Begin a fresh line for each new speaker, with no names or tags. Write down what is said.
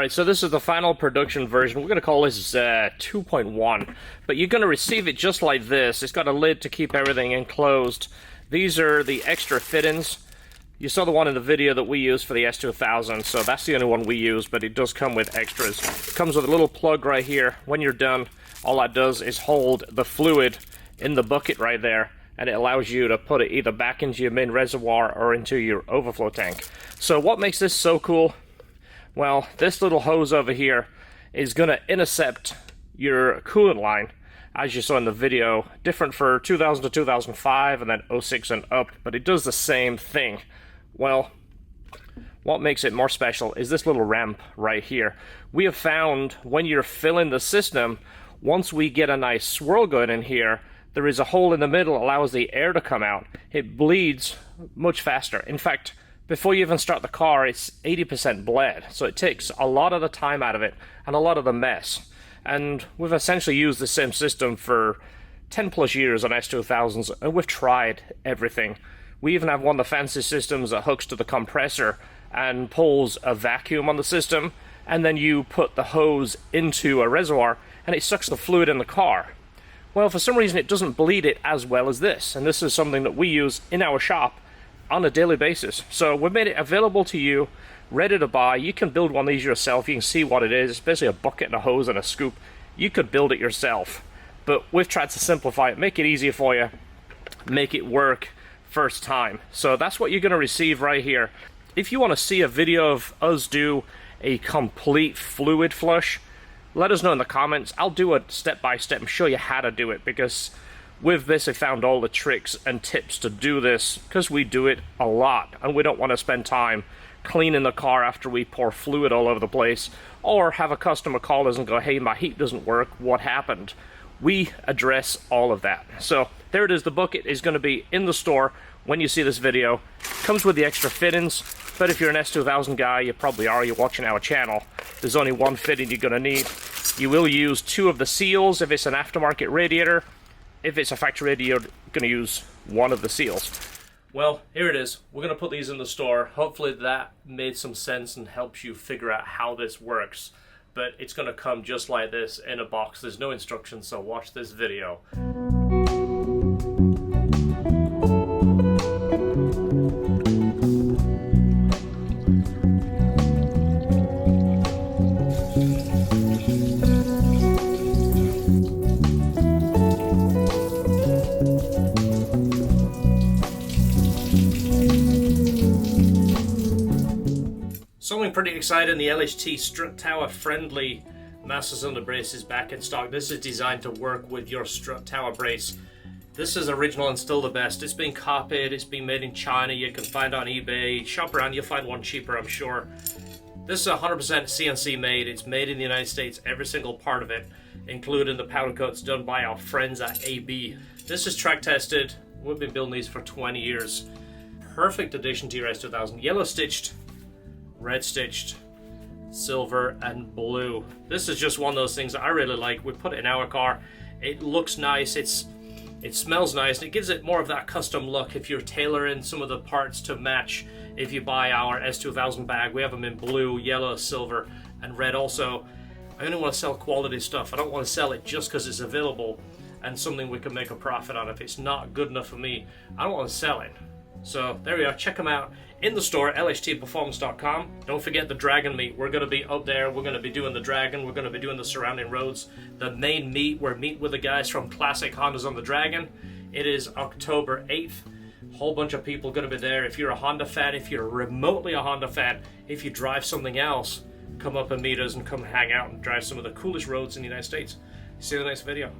Alright, so this is the final production version. We're going to call this 2.1, but you're going to receive it just like this. It's got a lid to keep everything enclosed. These are the extra fittings. You saw the one in the video that we used for the S2000, so that's the only one we use, but it does come with extras. It comes with a little plug right here. When you're done, all that does is hold the fluid in the bucket right there, and it allows you to put it either back into your main reservoir or into your overflow tank. So what makes this so cool? Well, this little hose over here is going to intercept your coolant line, as you saw in the video. Different for 2000 to 2005 and then 06 and up, but it does the same thing. Well, what makes it more special is this little ramp right here. We have found when you're filling the system, once we get a nice swirl going in here, there is a hole in the middle that allows the air to come out. It bleeds much faster. In fact, before you even start the car, it's 80% bled. So it takes a lot of the time out of it and a lot of the mess. And we've essentially used the same system for 10 plus years on S2000s, and we've tried everything. We even have one of the fancy systems that hooks to the compressor and pulls a vacuum on the system, and then you put the hose into a reservoir and it sucks the fluid in the car. Well, for some reason it doesn't bleed it as well as this, and this is something that we use in our shop on a daily basis. So we've made it available to you, ready to buy. You can build one of these yourself. You can see what it is. It's basically a bucket and a hose and a scoop. You could build it yourself, but we've tried to simplify it, make it easier for you, make it work first time. So that's what you're going to receive right here. If you want to see a video of us do a complete fluid flush, let us know in the comments. I'll do a step-by-step and show you how to do it, because we've basically found all the tricks and tips to do this, because we do it a lot and we don't want to spend time cleaning the car after we pour fluid all over the place, or have a customer call us and go, hey, my heat doesn't work, what happened? We address all of that. So there it is. The bucket is going to be in the store when you see this video. Comes with the extra fittings, but if you're an S2000 guy, you probably are, you're watching our channel, there's only one fitting you're going to need. You will use 2 of the seals if it's an aftermarket radiator. If it's a factory radiator, you're going to use 1 of the seals. Well, here it is. We're going to put these in the store. Hopefully that made some sense and helps you figure out how this works. But it's going to come just like this in a box. There's no instructions, so watch this video. Something pretty exciting, the LHT strut tower friendly master cylinder brace is back in stock. This is designed to work with your strut tower brace. This is original and still the best. It's been copied, it's been made in China, you can find it on eBay. Shop around, you'll find one cheaper, I'm sure. This is 100% CNC made. It's made in the United States, every single part of it, including the powder coats done by our friends at AB. This is track tested. We've been building these for 20 years. Perfect addition to your S2000. Yellow stitched, red stitched, silver, and blue. This is just one of those things that I really like. We put it in our car. It looks nice. It smells nice, and it gives it more of that custom look if you're tailoring some of the parts to match. If you buy our S2000 bag, we have them in blue, yellow, silver, and red also. I only want to sell quality stuff. I don't want to sell it just because it's available and something we can make a profit on. If it's not good enough for me, I don't want to sell it. So there we are. Check them out in the store, lhtperformance.com. Don't forget the Dragon meet. We're going to be up there. We're going to be doing the Dragon. We're going to be doing the surrounding roads. The main meet, we're meeting with the guys from Classic Hondas on the Dragon. It is October 8th. Whole bunch of people going to be there. If you're a Honda fan, if you're remotely a Honda fan, if you drive something else, come up and meet us and come hang out and drive some of the coolest roads in the United States. See you in the next video.